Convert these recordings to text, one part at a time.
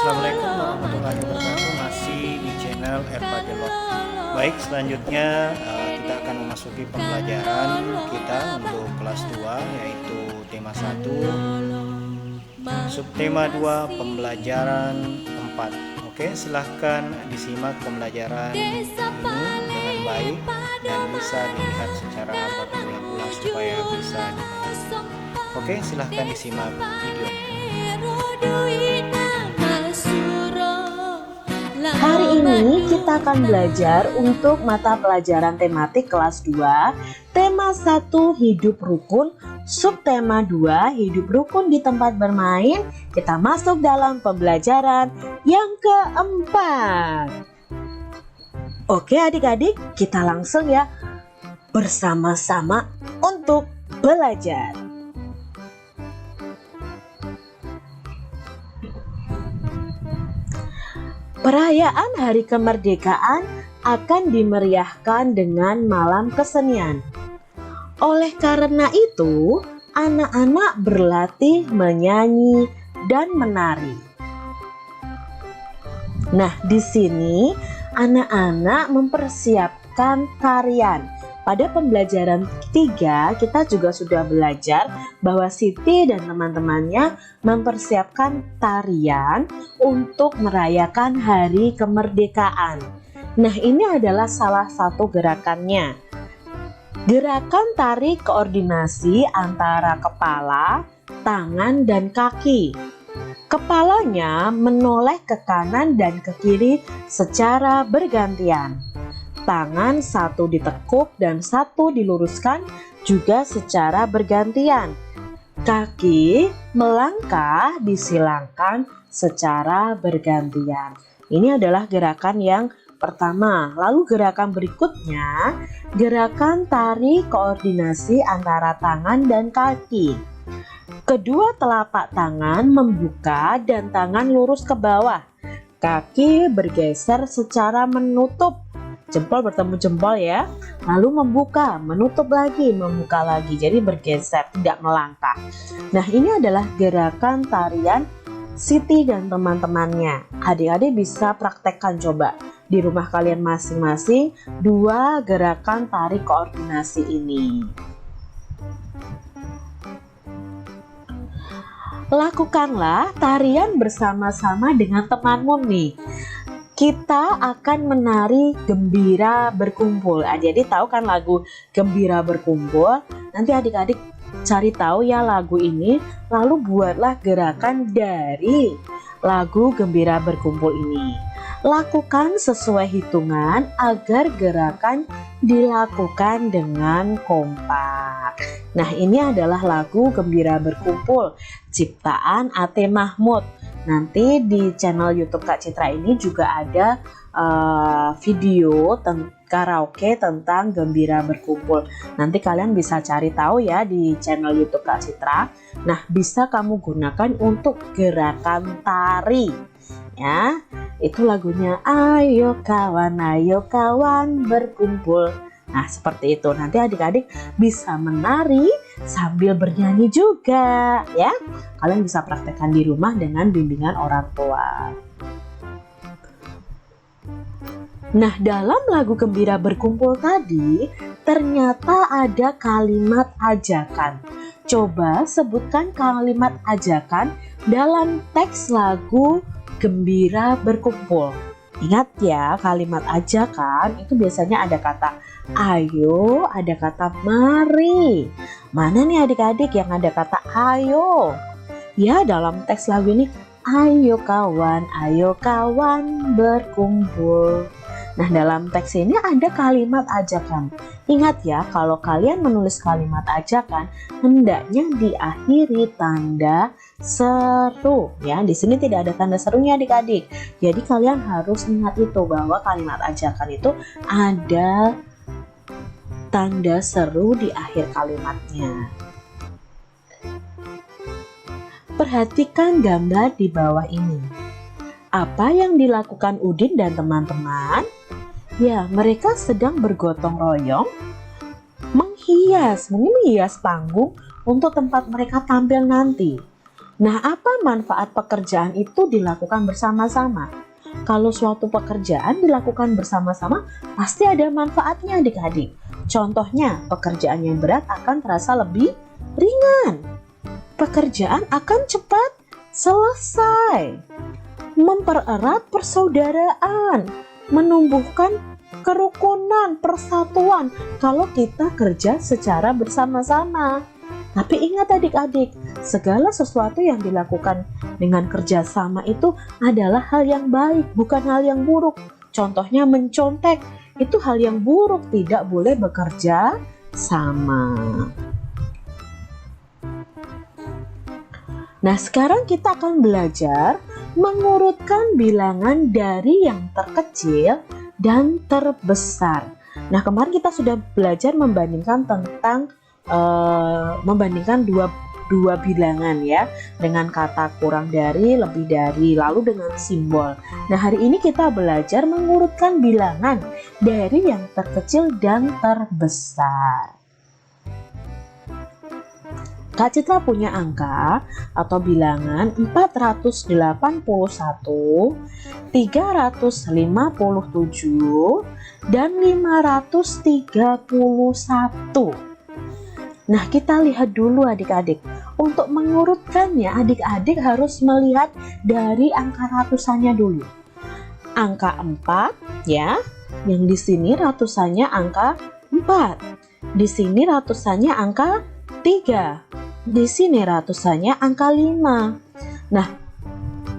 Assalamualaikum warahmatullahi wabarakatuh. Masih di channel Erpajelot. Baik, selanjutnya kita akan memasuki pembelajaran kita untuk kelas 2, yaitu tema 1, subtema 2, pembelajaran 4. Oke, silahkan disimak pembelajaran ini dengan baik dan bisa dilihat secara berulang-ulang supaya bisa dipahami. Oke, silahkan disimak videonya. Hari ini kita akan belajar untuk mata pelajaran tematik kelas 2, tema 1 hidup rukun, subtema 2 hidup rukun di tempat bermain. Kita masuk dalam pembelajaran yang keempat. Oke adik-adik, kita langsung ya bersama-sama untuk belajar. Perayaan Hari Kemerdekaan akan dimeriahkan dengan malam kesenian. Oleh karena itu, anak-anak berlatih menyanyi dan menari. Nah, di sini anak-anak mempersiapkan tarian. Pada pembelajaran 3 kita juga sudah belajar bahwa Siti dan teman-temannya mempersiapkan tarian untuk merayakan Hari Kemerdekaan. Nah, ini adalah salah satu gerakannya. Gerakan tari koordinasi antara kepala, tangan, dan kaki. Kepalanya menoleh ke kanan dan ke kiri secara bergantian. Tangan satu ditekuk dan satu diluruskan juga secara bergantian. Kaki melangkah disilangkan secara bergantian. Ini adalah gerakan yang pertama. Lalu gerakan berikutnya, gerakan tari koordinasi antara tangan dan kaki. Kedua telapak tangan membuka dan tangan lurus ke bawah. Kaki bergeser secara menutup. Jempol bertemu jempol ya, lalu membuka, menutup lagi, membuka lagi, jadi bergeser, tidak melangkah. Nah, ini adalah gerakan tarian Siti dan teman-temannya. Adik-adik bisa praktekkan coba di rumah kalian masing-masing 2 gerakan tari koordinasi ini. Lakukanlah tarian bersama-sama dengan temanmu nih. Kita akan menari Gembira Berkumpul. Jadi tahu kan lagu Gembira Berkumpul? Nanti adik-adik cari tahu ya lagu ini, lalu buatlah gerakan dari lagu Gembira Berkumpul ini. Lakukan sesuai hitungan agar gerakan dilakukan dengan kompak. Nah, ini adalah lagu Gembira Berkumpul ciptaan A.T. Mahmud. Nanti di channel YouTube Kak Citra ini juga ada video karaoke tentang Gembira Berkumpul. Nanti kalian bisa cari tahu ya di channel YouTube Kak Citra. Nah, bisa kamu gunakan untuk gerakan tari. Ya, itu lagunya ayo kawan berkumpul. Nah, seperti itu. Nanti adik-adik bisa menari sambil bernyanyi juga ya. Kalian bisa praktekkan di rumah dengan bimbingan orang tua. Nah, dalam lagu Gembira Berkumpul tadi ternyata ada kalimat ajakan. Coba sebutkan kalimat ajakan dalam teks lagu Gembira Berkumpul. Ingat ya, kalimat ajakan itu biasanya ada kata ayo, ada kata mari. Mana nih adik-adik yang ada kata ayo? Ya, dalam teks lagu ini ayo kawan berkumpul. Nah, dalam teks ini ada kalimat ajakan. Ingat ya, kalau kalian menulis kalimat ajakan, hendaknya diakhiri tanda seru ya. Di sini tidak ada tanda serunya adik-adik. Jadi kalian harus ingat itu bahwa kalimat ajakan itu ada tanda seru di akhir kalimatnya. Perhatikan gambar di bawah ini. Apa yang dilakukan Udin dan teman-teman? Ya, mereka sedang bergotong royong menghias panggung untuk tempat mereka tampil nanti. Nah, apa manfaat pekerjaan itu dilakukan bersama-sama? Kalau suatu pekerjaan dilakukan bersama-sama, pasti ada manfaatnya adik-adik. Contohnya, pekerjaan yang berat akan terasa lebih ringan. Pekerjaan akan cepat selesai. Mempererat persaudaraan, menumbuhkan kerukunan, persatuan kalau kita kerja secara bersama-sama. Tapi ingat adik-adik, segala sesuatu yang dilakukan dengan kerjasama itu adalah hal yang baik, bukan hal yang buruk. Contohnya mencontek, itu hal yang buruk, tidak boleh bekerja sama. Nah, sekarang kita akan belajar mengurutkan bilangan dari yang terkecil dan terbesar. Nah, kemarin kita sudah belajar membandingkan tentang dua bilangan ya, dengan kata kurang dari, lebih dari, lalu dengan simbol. Nah, hari ini kita belajar mengurutkan bilangan dari yang terkecil dan terbesar. Kak Citra punya angka atau bilangan 481, 357, dan 531. Nah, kita lihat dulu adik-adik. Untuk mengurutkannya, adik-adik harus melihat dari angka ratusannya dulu. Angka 4 ya, yang di sini ratusannya angka 4. Di sini ratusannya angka 3. Di sini ratusannya angka 5. Nah,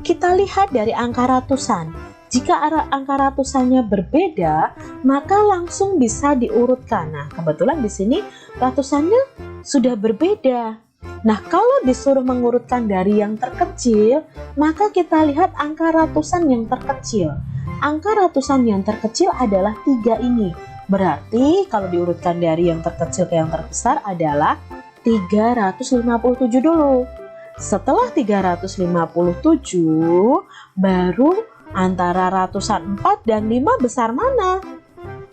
kita lihat dari angka ratusan. Jika angka ratusannya berbeda, maka langsung bisa diurutkan. Nah, kebetulan di sini ratusannya sudah berbeda. Nah, kalau disuruh mengurutkan dari yang terkecil, maka kita lihat angka ratusan yang terkecil. Angka ratusan yang terkecil adalah 3 ini. Berarti kalau diurutkan dari yang terkecil ke yang terbesar adalah 357 dulu. Setelah 357, baru antara ratusan 4 dan 5 besar mana?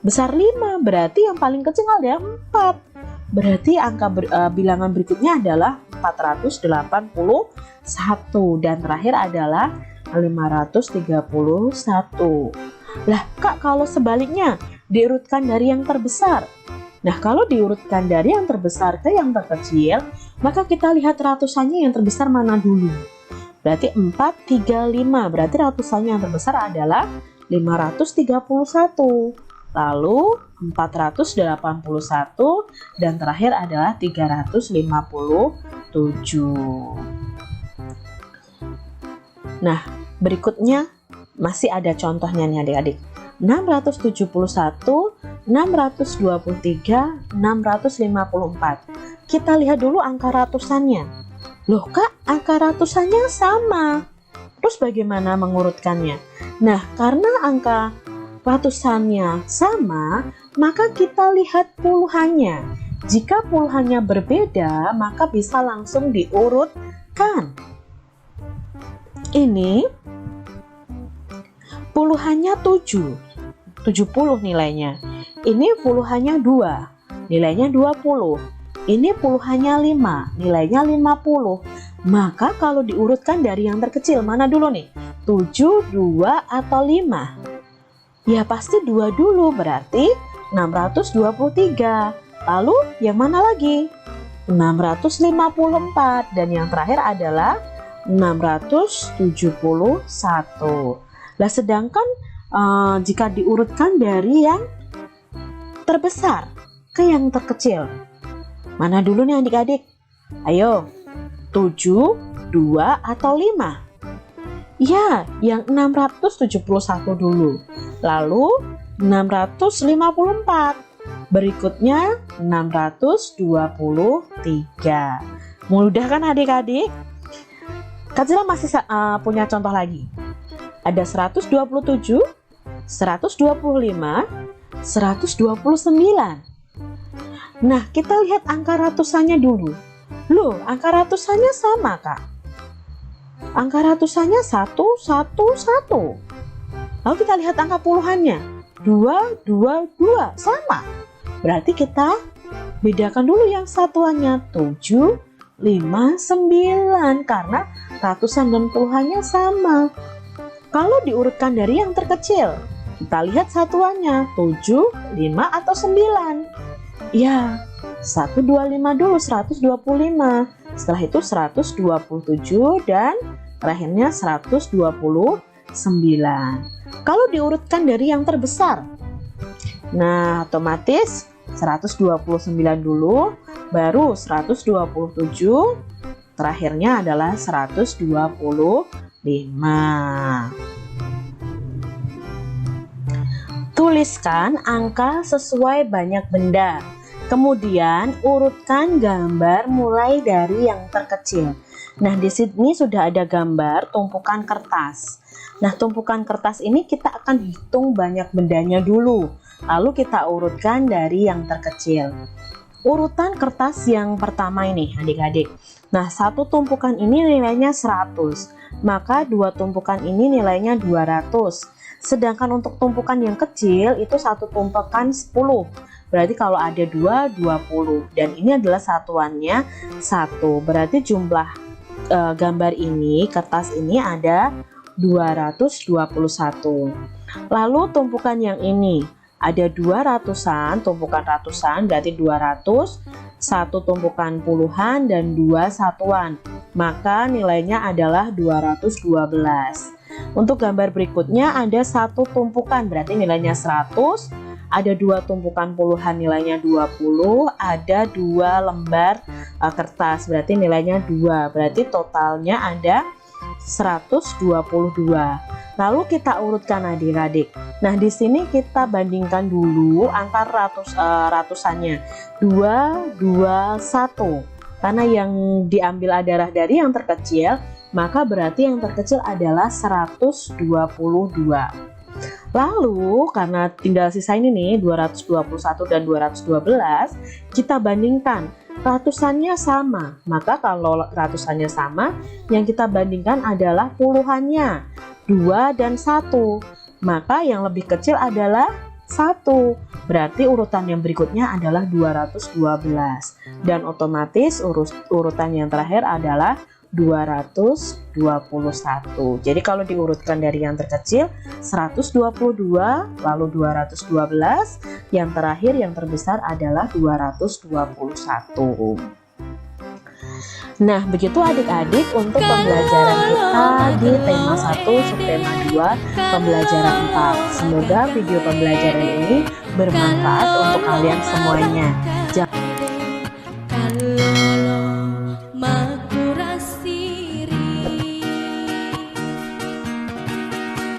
Besar 5, berarti yang paling kecil ada 4. Berarti angka bilangan berikutnya adalah 481 dan terakhir adalah 531. Lah Kak, kalau sebaliknya diurutkan dari yang terbesar. Nah, kalau diurutkan dari yang terbesar ke yang terkecil, maka kita lihat ratusannya yang terbesar mana dulu. Berarti 435, berarti ratusannya yang terbesar adalah 531. Lalu 481 dan terakhir adalah 357. Nah, berikutnya masih ada contohnya nih adik-adik. 671, 623, 654. Kita lihat dulu angka ratusannya. Loh Kak, angka ratusannya sama. Terus bagaimana mengurutkannya? Nah, karena angka ratusannya sama, maka kita lihat puluhannya. Jika puluhannya berbeda, maka bisa langsung diurutkan. Ini puluhannya 70 nilainya. Ini puluhannya 2, nilainya 20. Ini puluhannya 5, nilainya 50. Maka kalau diurutkan dari yang terkecil, mana dulu nih? 7, 2, atau 5? Ya pasti 2 dulu, berarti 623. Lalu yang mana lagi? 654. Dan yang terakhir adalah 671. Nah, sedangkan jika diurutkan dari yang terbesar ke yang terkecil, mana dulu nih adik-adik? Ayo, 7, 2, atau 5? Ya, yang 671 dulu. Lalu 654. Berikutnya 623. Mudah kan adik-adik? Kak Citra masih punya contoh lagi. Ada 127, 125, 129. Nah, kita lihat angka ratusannya dulu. Loh, angka ratusannya sama, Kak. Angka ratusannya 111. Lalu kita lihat angka puluhannya. 222, sama. Berarti kita bedakan dulu yang satuannya 7, 5, 9. Karena ratusan dan puluhannya sama. Kalau diurutkan dari yang terkecil, kita lihat satuannya 7, 5 atau 9. Ya, 125 dulu, 125. Setelah itu 127 dan terakhirnya 129. Kalau diurutkan dari yang terbesar, nah otomatis 129 dulu, baru 127, terakhirnya adalah 125. Tuliskan angka sesuai banyak benda. Kemudian urutkan gambar mulai dari yang terkecil. Nah, di sini sudah ada gambar tumpukan kertas. Nah, tumpukan kertas ini kita akan hitung banyak bendanya dulu. Lalu kita urutkan dari yang terkecil. Urutan kertas yang pertama ini, adik-adik. Nah, satu tumpukan ini nilainya 100. Maka dua tumpukan ini nilainya 200. Sedangkan untuk tumpukan yang kecil itu satu tumpukan 10. Berarti kalau ada 2, 20. Dan ini adalah satuannya 1. Berarti jumlah gambar ini, kertas ini ada 221. Lalu tumpukan yang ini ada 200-an, tumpukan ratusan berarti 200, satu tumpukan puluhan dan 2 satuan. Maka nilainya adalah 212. Untuk gambar berikutnya ada satu tumpukan berarti nilainya 100, ada 2 tumpukan puluhan nilainya 20, ada 2 lembar kertas berarti nilainya 2, berarti totalnya ada 122. Lalu kita urutkan adik-adik. Nah, di sini kita bandingkan dulu angka ratusannya. 2, 2, 1. Karena yang diambil adalah dari yang terkecil, maka berarti yang terkecil adalah 122. Lalu karena tinggal sisa ini nih 221 dan 212, kita bandingkan ratusannya sama. Maka kalau ratusannya sama, yang kita bandingkan adalah puluhannya 2 dan 1. Maka yang lebih kecil adalah 1. Berarti urutan yang berikutnya adalah 212. Dan otomatis urutan yang terakhir adalah 221. Jadi kalau diurutkan dari yang terkecil 122, lalu 212, yang terakhir yang terbesar adalah 221. Nah, begitu adik-adik untuk pembelajaran kita di tema 1 subtema 2 pembelajaran 4. Semoga video pembelajaran ini bermanfaat untuk kalian semuanya. Jangan